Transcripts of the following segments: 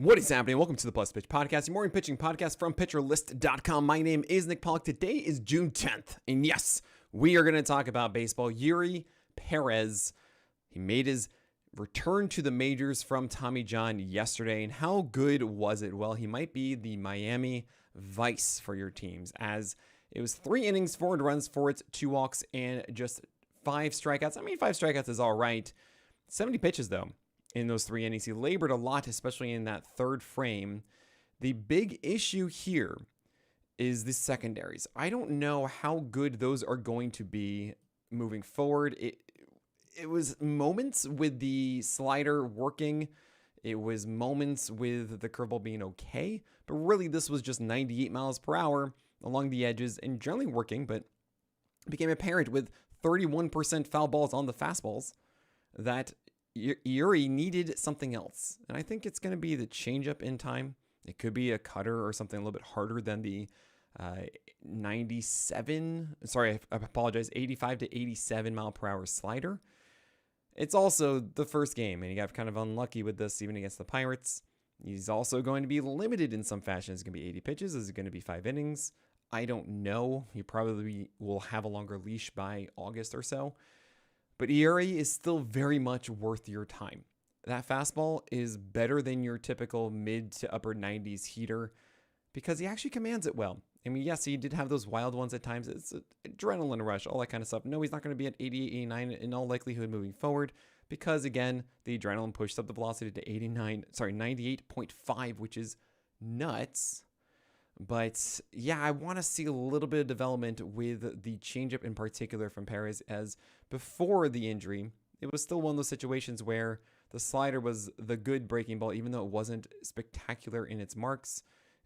What is happening? Welcome to the Plus Pitch Podcast, your morning pitching podcast from PitcherList.com. My name is Nick Pollack. Today is June 10th, and yes, we are going to talk about baseball. Perez, he made his return to the majors from Tommy John yesterday, and how good was it? Well, he might be the Miami Vice for your teams, as it was 3 innings, 4 earned runs, 4 hits, 2 walks, and just 5 strikeouts. I mean, 5 strikeouts is all right. 70 pitches, though. In those 3 innings, he labored a lot, especially in that third frame. The big issue here is the secondaries. I don't know how good those are going to be moving forward. It was moments with the slider working. It was moments with the curveball being okay. But really, this was just 98 miles per hour along the edges and generally working. But it became apparent with 31% foul balls on the fastballs that Yuri needed something else. And I think it's going to be the changeup in time. It could be a cutter or something a little bit harder than the 85 to 87 mile per hour slider. It's also the first game, and he got kind of unlucky with this even against the Pirates. He's also going to be limited in some fashion. It's going to be 80 pitches. Is it going to be 5 innings? I don't know. He probably will have a longer leash by August or so. But Yuri is still very much worth your time. That fastball is better than your typical mid to upper 90s heater because he actually commands it well. I mean, yes, he did have those wild ones at times. It's an adrenaline rush, all that kind of stuff. No, he's not going to be at 88, 89 in all likelihood moving forward because, again, the adrenaline pushed up the velocity to 98.5, which is nuts. But yeah, I want to see a little bit of development with the changeup in particular from Perez, as before the injury, it was still one of those situations where the slider was the good breaking ball, even though it wasn't spectacular in its marks,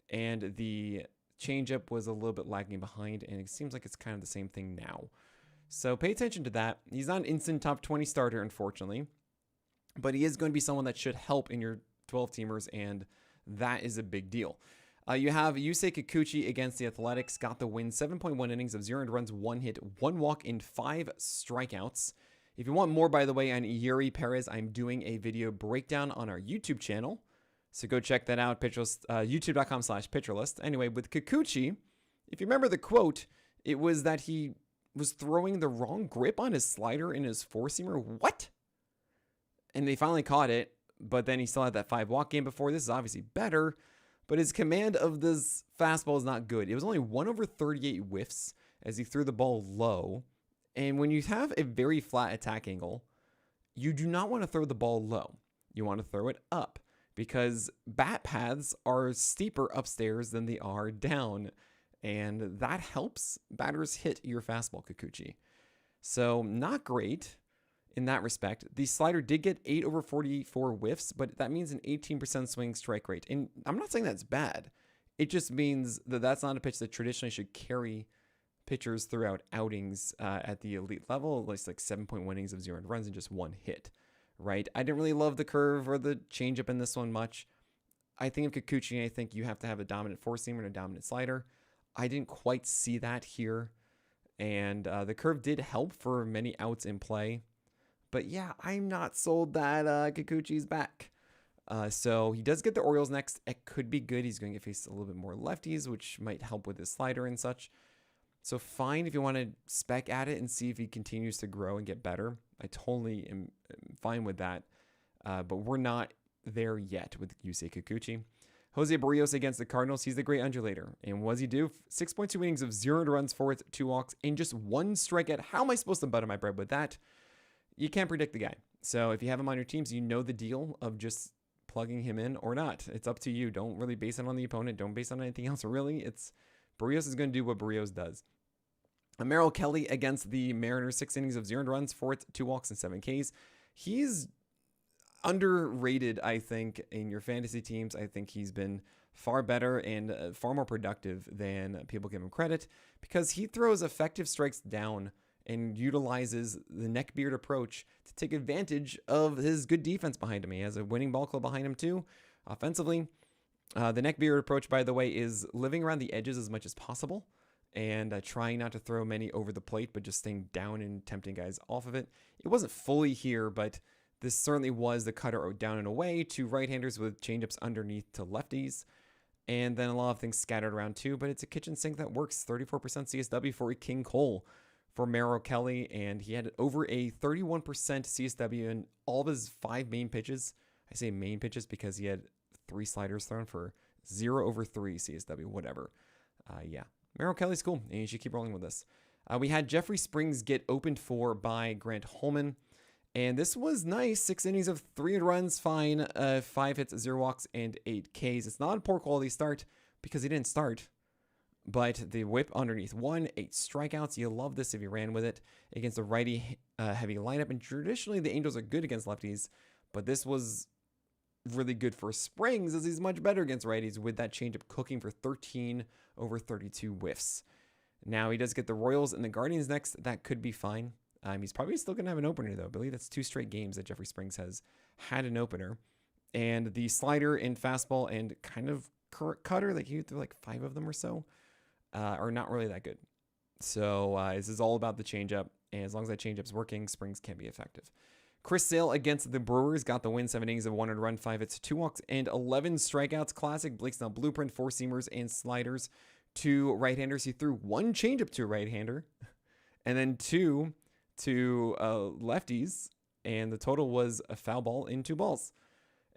and the changeup was a little bit lagging behind, and it seems like it's kind of the same thing now. So pay attention to that. He's not an instant top 20 starter, unfortunately, but he is going to be someone that should help in your 12-teamers, and that is a big deal. You have Kikuchi against the Athletics, got the win, 7.1 innings of 0 earned runs, 1 hit, 1 walk, and 5 strikeouts. If you want more, by the way, on Yuri Perez, I'm doing a video breakdown on our YouTube channel, so go check that out, youtube.com/pitcherlist. Anyway, with Kikuchi, if you remember the quote, it was that he was throwing the wrong grip on his slider in his four-seamer. What? And they finally caught it, but then he still had that 5-walk game before. This is obviously better. But his command of this fastball is not good. It was only 1/38 whiffs as he threw the ball low. And when you have a very flat attack angle, you do not want to throw the ball low. You want to throw it up because bat paths are steeper upstairs than they are down. And that helps batters hit your fastball, Kikuchi. So not great in that respect. The slider did get 8/44 whiffs, but that means an 18% swing strike rate. And I'm not saying that's bad. It just means that that's not a pitch that traditionally should carry pitchers throughout outings at the elite level, at least like 7.1 innings of 0 earned runs and just 1 hit, right? I didn't really love the curve or the changeup in this one much. I think of Kikuchi, and I think you have to have a dominant four-seamer and a dominant slider. I didn't quite see that here. And the curve did help for many outs in play. But yeah, I'm not sold that Kikuchi's back. So he does get the Orioles next. It could be good. He's going to face a little bit more lefties, which might help with his slider and such. So fine if you want to spec at it and see if he continues to grow and get better. I totally am fine with that. But we're not there yet with Yusei Kikuchi. Jose Burroughs against the Cardinals. He's the great undulator. And what does he do? 6.2 innings of 0 runs, 4 hits, 2 walks, and just 1 strikeout. How am I supposed to butter my bread with that? You can't predict the guy. So if you have him on your teams, you know the deal of just plugging him in or not. It's up to you. Don't really base it on the opponent. Don't base it on anything else. Really, it's Burroughs is going to do what Burroughs does. Merrill Kelly against the Mariners, 6 innings of 0 runs, 4 hits, 2 walks, and 7 Ks. He's underrated, I think, in your fantasy teams. I think he's been far better and far more productive than people give him credit because he throws effective strikes down and utilizes the neckbeard approach to take advantage of his good defense behind him. He has a winning ball club behind him too. Offensively, the neckbeard approach, by the way, is living around the edges as much as possible and trying not to throw many over the plate, but just staying down and tempting guys off of it. It wasn't fully here, but This certainly was the cutter down and away to right-handers with changeups underneath to lefties. And then a lot of things scattered around too, but it's a kitchen sink that works. 34% CSW for a King Cole for Merrill Kelly, and he had over a 31% CSW in all of his 5 main pitches. I say main pitches because he had 3 sliders thrown for 0/3 CSW, whatever. Yeah, Merrill Kelly's cool, and you should keep rolling with this. We had Jeffrey Springs get opened for by Grant Holman. And this was nice. 6 innings of 3 runs, fine. 5 hits, 0 walks, and 8 Ks. It's not a poor quality start because he didn't start. But the whip underneath 1, 8 strikeouts. You love this if you ran with it against a righty heavy lineup. And traditionally, the Angels are good against lefties. But this was really good for Springs as he's much better against righties with that changeup cooking for 13/32 whiffs. Now he does get the Royals and the Guardians next. That could be fine. He's probably still going to have an opener, though. I believe that's 2 straight games that Jeffrey Springs has had an opener. And the slider and fastball and kind of cutter, like he threw like 5 of them or so, are not really that good. So this is all about the changeup. And as long as that changeup's working, Springs can be effective. Chris Sale against the Brewers got the win. 7 innings of 1 run, 5 hits, 2 walks, and 11 strikeouts. Classic Blake Snell blueprint, 4 seamers and sliders to right-handers. He threw 1 changeup to a right-hander and then 2 to lefties, and the total was a foul ball in 2 balls.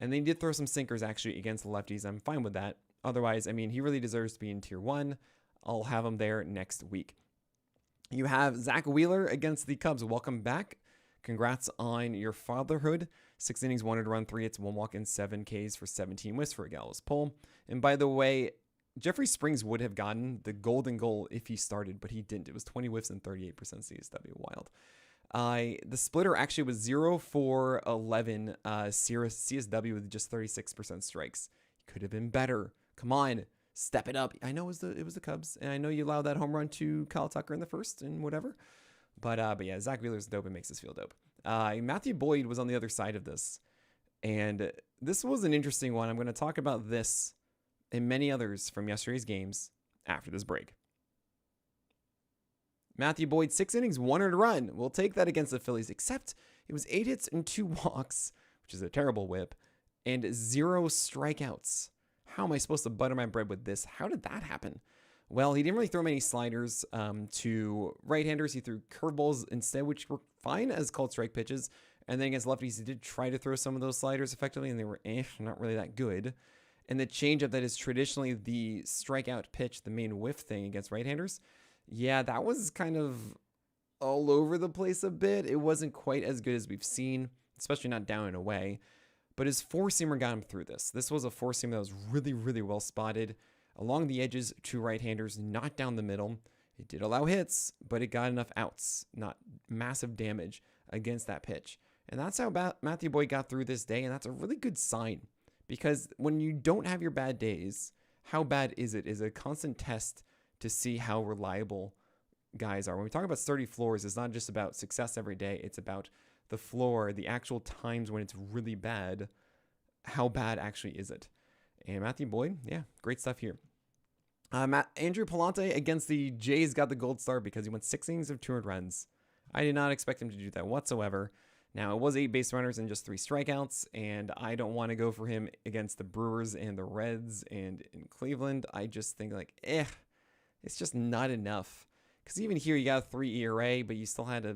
And they did throw some sinkers actually against the lefties. I'm fine with that. Otherwise, I mean, he really deserves to be in tier 1. I'll have him there next week. You have Zach Wheeler against the Cubs. Welcome back. Congrats on your fatherhood. 6 innings, 1 run, 3 hits, 1 walk, and 7 Ks for 17 whiffs for a Gallows pull. And by the way, Jeffrey Springs would have gotten the golden goal if he started, but he didn't. It was 20 whiffs and 38% CSW. Wild. The splitter actually was 0 for 11 CSW with just 36% strikes. He could have been better. Come on, step it up. I know it was the Cubs, and I know you allowed that home run to Kyle Tucker in the first and whatever. But yeah, Zach Wheeler's dope and makes us feel dope. Matthew Boyd was on the other side of this, and this was an interesting one. I'm going to talk about this and many others from yesterday's games after this break. Matthew Boyd, 6 innings, 1 run. We'll take that against the Phillies, except it was 8 hits and 2 walks, which is a terrible whip, and 0 strikeouts. How am I supposed to butter my bread with this? How did that happen? Well, he didn't really throw many sliders to right-handers. He threw curveballs instead, which were fine as called strike pitches. And then against lefties, he did try to throw some of those sliders effectively, and they were not really that good. And the changeup that is traditionally the strikeout pitch, the main whiff thing against right-handers, yeah, that was kind of all over the place a bit. It wasn't quite as good as we've seen, especially not down and away. But his 4-seamer got him through this. This was a 4-seamer that was really, really well spotted along the edges to right-handers, not down the middle. It did allow hits, but it got enough outs, not massive damage against that pitch. And that's how Matthew Boyd got through this day, and that's a really good sign. Because when you don't have your bad days, how bad is it? Is a constant test to see how reliable guys are. When we talk about sturdy floors, it's not just about success every day. It's about the floor, the actual times when it's really bad. How bad actually is it? And Matthew Boyd, yeah, great stuff here. Andrew Palante against the Jays got the gold star because he went 6 innings of 2 runs. I did not expect him to do that whatsoever. Now, it was 8 base runners and just 3 strikeouts, and I don't want to go for him against the Brewers and the Reds and in Cleveland. I just think, like, it's just not enough. Because even here, you got a 3 ERA, but you still had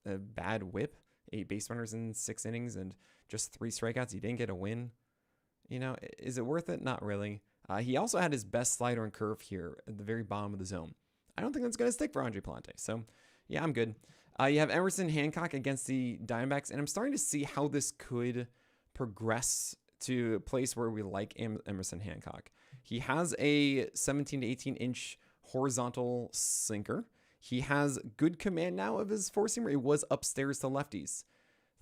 a bad whip. 8 base runners in 6 innings and just 3 strikeouts. You didn't get a win. You know, is it worth it? Not really. He also had his best slider and curve here at the very bottom of the zone. I don't think that's going to stick for Andre Palante. So, yeah, I'm good. You have Emerson Hancock against the Diamondbacks, and I'm starting to see how this could progress to a place where we like Emerson Hancock. He has a 17 to 18-inch horizontal sinker. He has good command now of his 4-seamer. It was upstairs to lefties.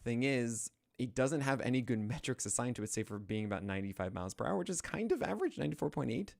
Thing is, it doesn't have any good metrics assigned to it, save for being about 95 miles per hour, which is kind of average, 94.8.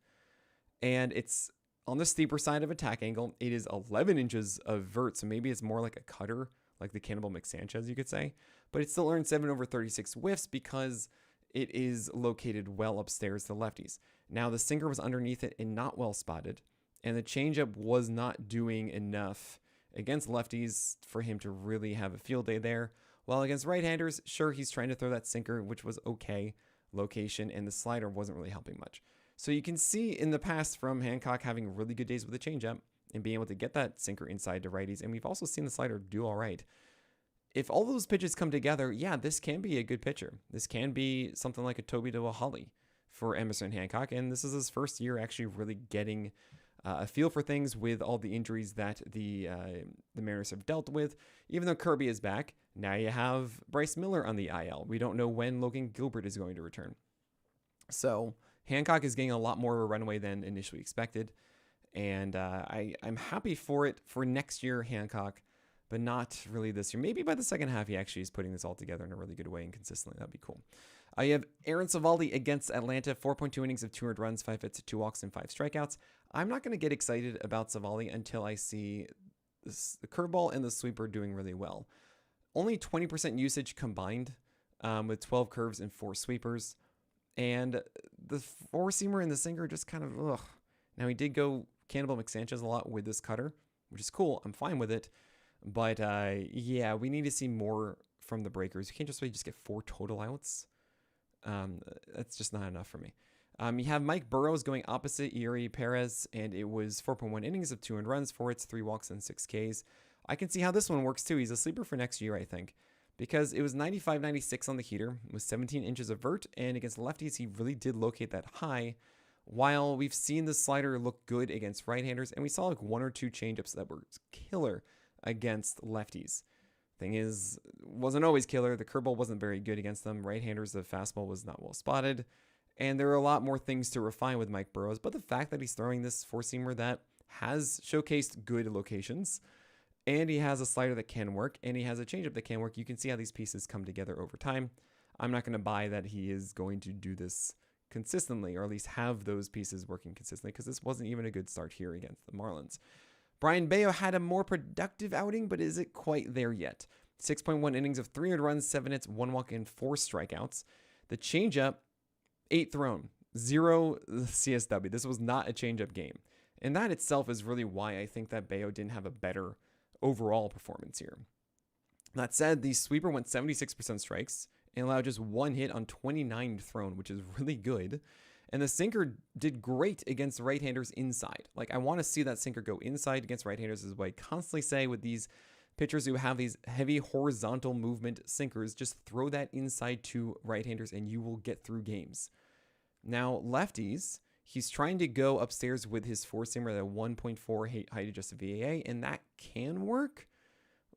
And it's on the steeper side of attack angle. It is 11 inches of vert, so maybe it's more like a cutter, like the Cannibal McSanchez, you could say. But it still earned 7/36 whiffs because it is located well upstairs to lefties. Now, the sinker was underneath it and not well spotted, and the changeup was not doing enough against lefties for him to really have a field day there. Well, against right-handers, sure, he's trying to throw that sinker, which was okay location, and the slider wasn't really helping much. So you can see in the past from Hancock having really good days with the changeup and being able to get that sinker inside to righties, and we've also seen the slider do all right. If all those pitches come together, yeah, this can be a good pitcher. This can be something like a Toby to a Holly for Emerson Hancock, and this is his first year actually really getting a feel for things with all the injuries that the Mariners have dealt with. Even though Kirby is back, now you have Bryce Miller on the IL. We don't know when Logan Gilbert is going to return. So Hancock is getting a lot more of a runway than initially expected, and I'm happy for it for next year, Hancock, but not really this year. Maybe by the second half, he actually is putting this all together in a really good way and consistently. That'd be cool. You have Aaron Savaldi against Atlanta, 4.2 innings of 200 runs, 5 hits, 2 walks, and 5 strikeouts. I'm not going to get excited about Savaldi until I see the curveball and the sweeper doing really well. Only 20% usage combined with 12 curves and 4 sweepers. And the 4-seamer and the sinker just kind of, ugh. Now, he did go Cannibal McSanchez a lot with this cutter, which is cool. I'm fine with it. But, yeah, we need to see more from the breakers. You can't just really just get 4 total outs. That's just not enough for me. You have Mike Burroughs going opposite Yuri Perez, and it was 4.1 innings of 200 runs, 4 hits, 3 walks, and 6 Ks. I can see how this one works, too. He's a sleeper for next year, I think, because it was 95-96 on the heater, with 17 inches of vert, and against lefties, he really did locate that high, while we've seen the slider look good against right-handers, and we saw like 1 or 2 changeups that were killer against lefties. Thing is, wasn't always killer. The curveball wasn't very good against them. Right-handers, the fastball was not well spotted. And there are a lot more things to refine with Mike Burroughs. But the fact that he's throwing this 4-seamer that has showcased good locations, and he has a slider that can work, and he has a changeup that can work, you can see how these pieces come together over time. I'm not going to buy that he is going to do this consistently, or at least have those pieces working consistently, because this wasn't even a good start here against the Marlins. Brian Bayo had a more productive outing, but is it quite there yet? 6.1 innings of 300 runs, 7 hits, 1 walk, and 4 strikeouts. The changeup, 8 thrown, 0 CSW. This was not a changeup game. And that itself is really why I think that Bayo didn't have a better overall performance here. That said, the sweeper went 76% strikes and allowed just 1 hit on 29 thrown, which is really good. And the sinker did great against right-handers inside. Like, I want to see that sinker go inside against right-handers, is what I constantly say with these pitchers who have these heavy horizontal movement sinkers. Just throw that inside to right-handers and you will get through games. Now, lefties, he's trying to go upstairs with his 4-seamer at a 1.4 height-adjusted VAA, and that can work,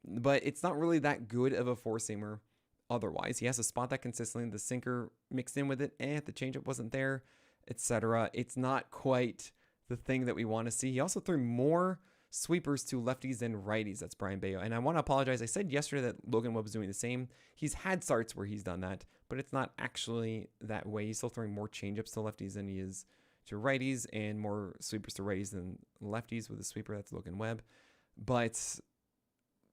but it's not really that good of a 4-seamer otherwise. He has to spot that consistently. The sinker mixed in with it, the changeup wasn't there, etc. It's not quite the thing that we want to see. He also threw more sweepers to lefties than righties. That's Brian Bayo. And I want to apologize. I said yesterday that Logan Webb was doing the same. He's had starts where he's done that, but it's not actually that way. He's still throwing more changeups to lefties than he is to righties, and more sweepers to righties than lefties with a sweeper. That's Logan Webb. But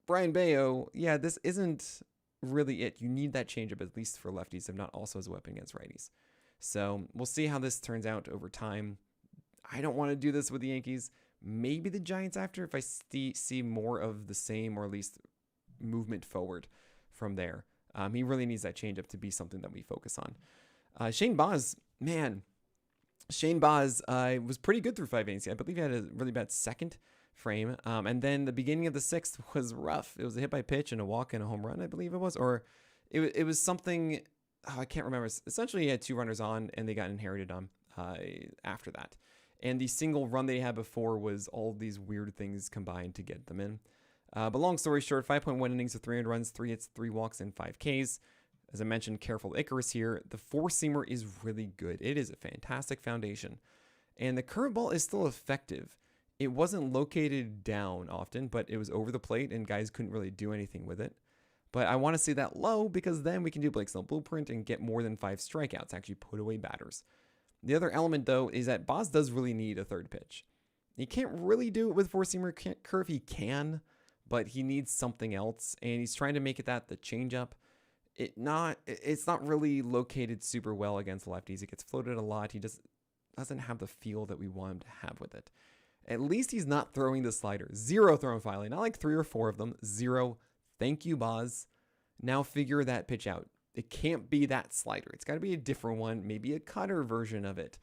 Brian Bayo, yeah, this isn't really it. You need that changeup at least for lefties, if not also as a weapon against righties. So we'll see how this turns out over time. I don't want to do this with the Yankees. Maybe the Giants after, if I see more of the same, or at least movement forward from there. He really needs that changeup to be something that we focus on. Shane Baz, man. Shane Baz was pretty good through 5 innings. I believe he had a really bad second frame. And then the beginning of the 6th was rough. It was a hit by pitch and a walk and a home run, I believe it was. Or it was something, I can't remember. Essentially, he had 2 runners on, and they got inherited on after that. And the single run they had before was all these weird things combined to get them in. But long story short, 5.1 innings of 300 runs, 3 hits, 3 walks, and 5 Ks. As I mentioned, careful Icarus here. The 4-seamer is really good. It is a fantastic foundation. And the curveball is still effective. It wasn't located down often, but it was over the plate, and guys couldn't really do anything with it. But I want to see that low, because then we can do Blake Snell blueprint and get more than 5 strikeouts, actually put away batters. The other element, though, is that Baz does really need a third pitch. He can't really do it with 4-seamer curve. He can, but he needs something else, and he's trying to make it that the changeup. It's not really located super well against lefties. It gets floated a lot. He just doesn't have the feel that we want him to have with it. At least he's not throwing the slider. 0 thrown finally. Not like 3 or 4 of them. 0. Thank you, Baz. Now figure that pitch out. It can't be that slider. It's got to be a different one, maybe a cutter version of it.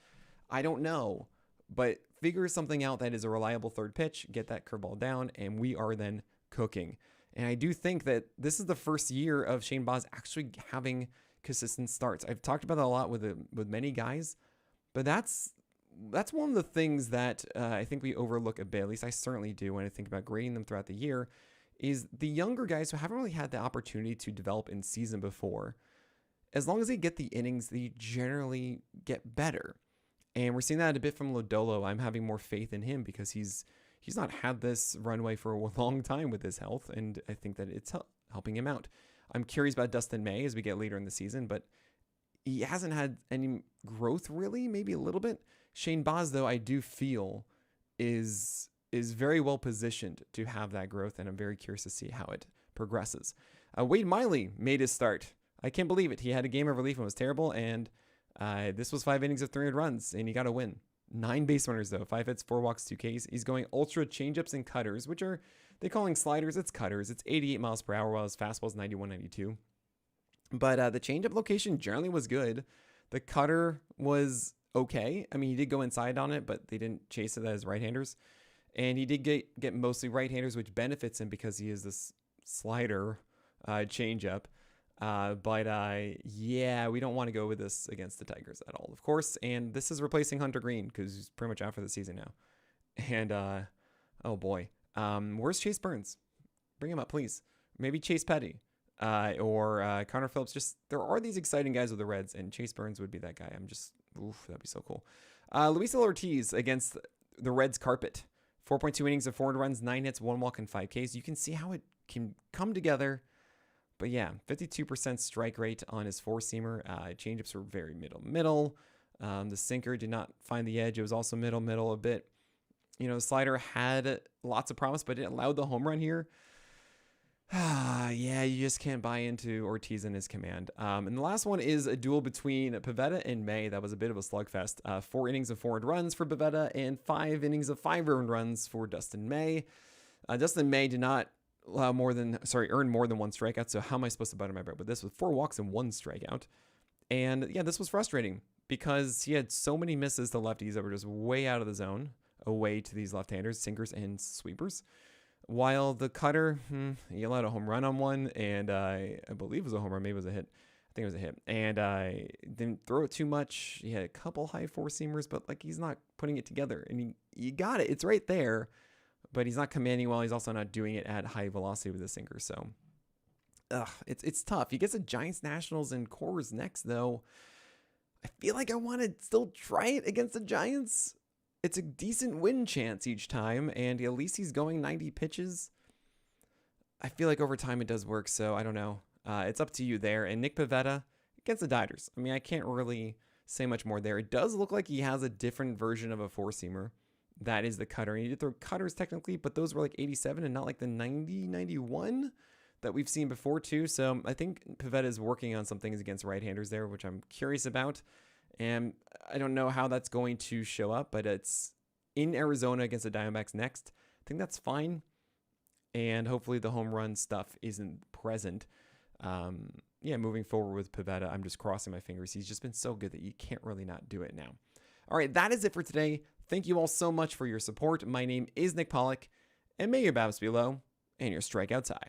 I don't know, but figure something out that is a reliable third pitch, get that curveball down, and we are then cooking. And I do think that this is the first year of Shane Baz actually having consistent starts. I've talked about that a lot with many guys, but that's one of the things that I think we overlook a bit. At least I certainly do when I think about grading them throughout the year. Is the younger guys who haven't really had the opportunity to develop in season before, as long as they get the innings, they generally get better. And we're seeing that a bit from Lodolo. I'm having more faith in him because he's not had this runway for a long time with his health, and I think that it's helping him out. I'm curious about Dustin May as we get later in the season, but he hasn't had any growth really, maybe a little bit. Shane Baz, though, I do feel is very well positioned to have that growth, and I'm very curious to see how it progresses. Wade Miley made his start. I can't believe it. He had a game of relief and was terrible, and this was 5 innings of 300 runs, and he got a win. 9 base runners, though. 5 hits, 4 walks, 2 Ks. He's going ultra changeups and cutters, which are, they calling sliders. It's cutters. It's 88 miles per hour, while his fastball is 91, 92. But the changeup location generally was good. The cutter was okay. I mean, he did go inside on it, but they didn't chase it as right-handers. And he did get mostly right-handers, which benefits him because he is this slider changeup. Yeah, we don't want to go with this against the Tigers at all, of course. And this is replacing Hunter Green because he's pretty much out for the season now. And, oh boy. Where's Chase Burns? Bring him up, please. Maybe Chase Petty or Connor Phillips. Just, there are these exciting guys with the Reds, and Chase Burns would be that guy. That'd be so cool. Luis Ortiz against the Reds carpet. 4.2 innings of 400 runs, 9 hits, 1 walk, and 5 Ks. You can see how it can come together. But yeah, 52% strike rate on his four-seamer. Changeups were very middle. The sinker did not find the edge. It was also middle a bit. You know, the slider had lots of promise, but it allowed the home run here. Yeah, you just can't buy into Ortiz and his command. And the last one is a duel between Pivetta and May. That was a bit of a slugfest. 4 innings of 4 earned runs for Pivetta and 5 innings of 5 earned runs for Dustin May. Dustin May did not earn more than 1 strikeout. So how am I supposed to butter my bread with this? With 4 walks and 1 strikeout. And yeah, this was frustrating because he had so many misses to lefties that were just way out of the zone, away to these left-handers, sinkers, and sweepers. While the cutter, he allowed a home run on one, and I believe it was a home run, maybe it was a hit. I think it was a hit. And I didn't throw it too much. He had a couple high four-seamers, but like he's not putting it together. And you got it. It's right there, but he's not commanding well. He's also not doing it at high velocity with the sinker. So, it's tough. He gets the Giants, Nationals, and Coors next, though. I feel like I want to still try it against the Giants. It's a decent win chance each time, and at least he's going 90 pitches. I feel like over time it does work, so I don't know. It's up to you there. And Nick Pivetta against the Dodgers. I mean, I can't really say much more there. It does look like he has a different version of a four-seamer. That is the cutter. And he did throw cutters technically, but those were like 87 and not like the 90, 91 that we've seen before too. So I think Pivetta is working on some things against right-handers there, which I'm curious about. And I don't know how that's going to show up, but it's in Arizona against the Diamondbacks next. I think that's fine. And hopefully the home run stuff isn't present. Moving forward with Pivetta, I'm just crossing my fingers. He's just been so good that you can't really not do it now. All right, that is it for today. Thank you all so much for your support. My name is Nick Pollack, and may your BABIPs be low and your strikeouts high.